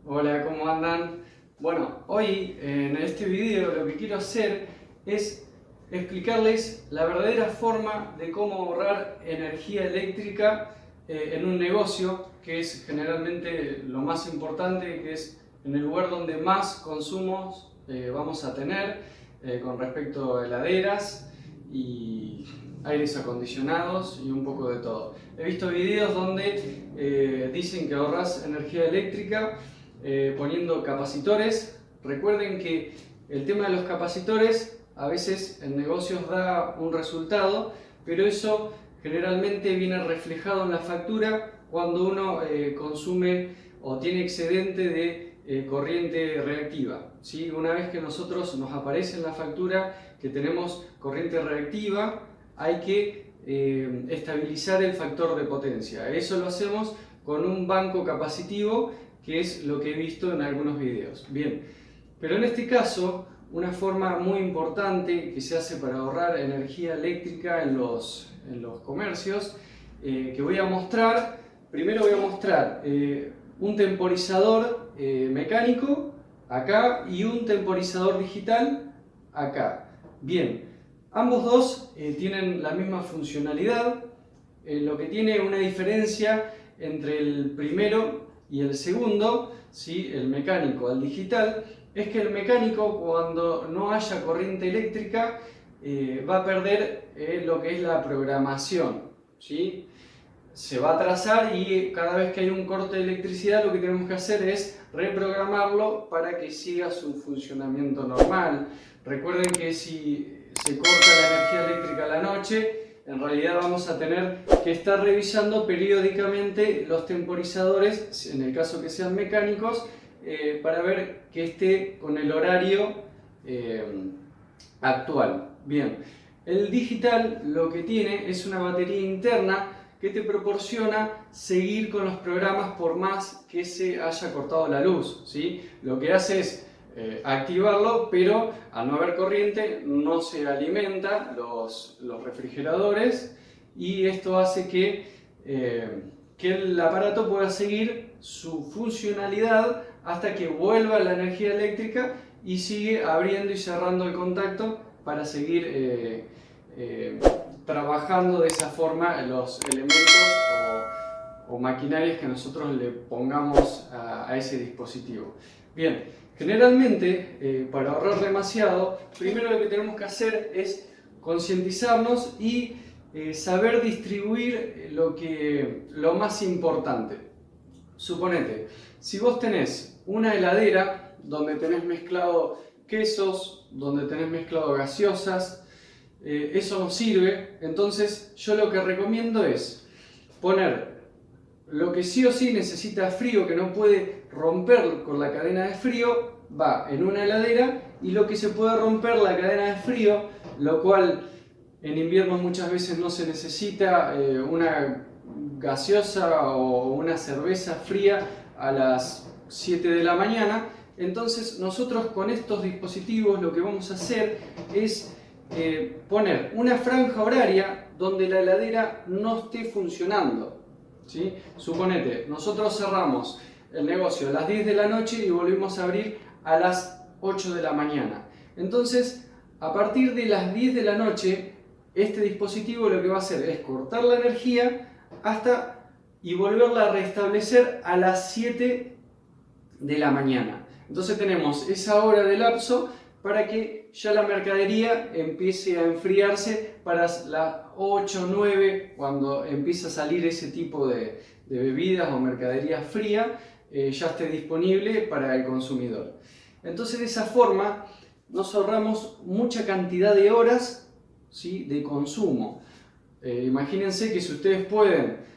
Hola, ¿cómo andan? Bueno, hoy en este video lo que quiero hacer es explicarles la verdadera forma de cómo ahorrar energía eléctrica en un negocio, que es generalmente lo más importante, que es en el lugar donde más consumos vamos a tener con respecto a heladeras y aires acondicionados y un poco de todo. He visto videos donde dicen que ahorras energía eléctrica poniendo capacitores. Recuerden que el tema de los capacitores a veces en negocios da un resultado, pero eso generalmente viene reflejado en la factura cuando uno consume o tiene excedente de corriente reactiva. ¿Sí? Una vez que nos aparece en la factura que tenemos corriente reactiva, hay que estabilizar el factor de potencia. Eso lo hacemos con un banco capacitivo, que es lo que he visto en algunos videos. Bien, pero en este caso, una forma muy importante que se hace para ahorrar energía eléctrica en los comercios, que voy a mostrar, primero voy a mostrar un temporizador mecánico acá y un temporizador digital acá. Bien, ambos dos tienen la misma funcionalidad, lo que tiene una diferencia entre el primero y el segundo, ¿sí? El mecánico al digital, es que el mecánico, cuando no haya corriente eléctrica, va a perder lo que es la programación, ¿sí? Se va a atrasar y cada vez que hay un corte de electricidad lo que tenemos que hacer es reprogramarlo para que siga su funcionamiento normal. Recuerden que si se corta la energía eléctrica a la noche, en realidad vamos a tener que estar revisando periódicamente los temporizadores, en el caso que sean mecánicos, para ver que esté con el horario actual. Bien, el digital lo que tiene es una batería interna que te proporciona seguir con los programas por más que se haya cortado la luz, ¿sí? Lo que hace es activarlo, pero al no haber corriente no se alimenta los refrigeradores, y esto hace que el aparato pueda seguir su funcionalidad hasta que vuelva la energía eléctrica y sigue abriendo y cerrando el contacto para seguir trabajando de esa forma los elementos o maquinarias que nosotros le pongamos a ese dispositivo. Bien, generalmente para ahorrar demasiado, primero lo que tenemos que hacer es concientizarnos y saber distribuir lo más importante. Suponete, si vos tenés una heladera donde tenés mezclado quesos, donde tenés mezclado gaseosas, eso no sirve. Entonces yo lo que recomiendo es poner lo que sí o sí necesita frío, que no puede romper con la cadena de frío, va en una heladera, y lo que se puede romper la cadena de frío, lo cual en invierno muchas veces no se necesita, una gaseosa o una cerveza fría a las 7 de la mañana. Entonces nosotros con estos dispositivos lo que vamos a hacer es poner una franja horaria donde la heladera no esté funcionando, ¿sí? Suponete, nosotros cerramos el negocio a las 10 de la noche y volvemos a abrir a las 8 de la mañana. Entonces, a partir de las 10 de la noche, este dispositivo lo que va a hacer es cortar la energía y volverla a restablecer a las 7 de la mañana. Entonces tenemos esa hora de lapso para que ya la mercadería empiece a enfriarse para las 8 o 9, cuando empieza a salir ese tipo de bebidas o mercadería fría, ya esté disponible para el consumidor. Entonces de esa forma nos ahorramos mucha cantidad de horas, ¿sí?, de consumo. Imagínense que si ustedes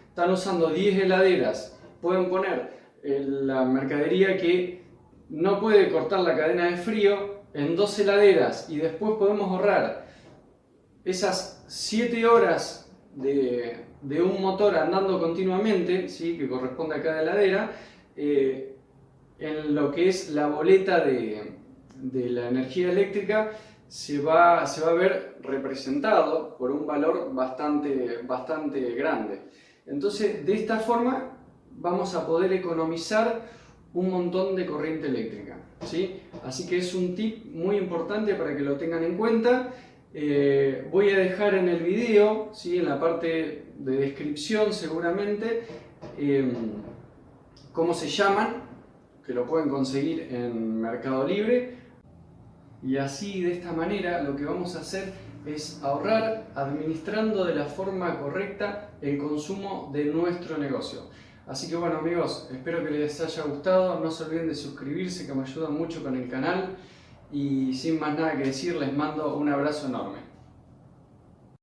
están usando 10 heladeras, pueden poner la mercadería que no puede cortar la cadena de frío en 2 heladeras, y después podemos ahorrar esas 7 horas de un motor andando continuamente, ¿sí?, que corresponde a cada heladera, en lo que es la boleta de la energía eléctrica se va a ver representado por un valor bastante grande. Entonces, de esta forma vamos a poder economizar un montón de corriente eléctrica, ¿sí? Así que es un tip muy importante para que lo tengan en cuenta. Voy a dejar en el video, ¿sí?, en la parte de descripción seguramente, cómo se llaman, que lo pueden conseguir en Mercado Libre. Y así, de esta manera, lo que vamos a hacer es ahorrar administrando de la forma correcta el consumo de nuestro negocio. Así que bueno, amigos, espero que les haya gustado. No se olviden de suscribirse, que me ayudan mucho con el canal. Y sin más nada que decir, les mando un abrazo enorme.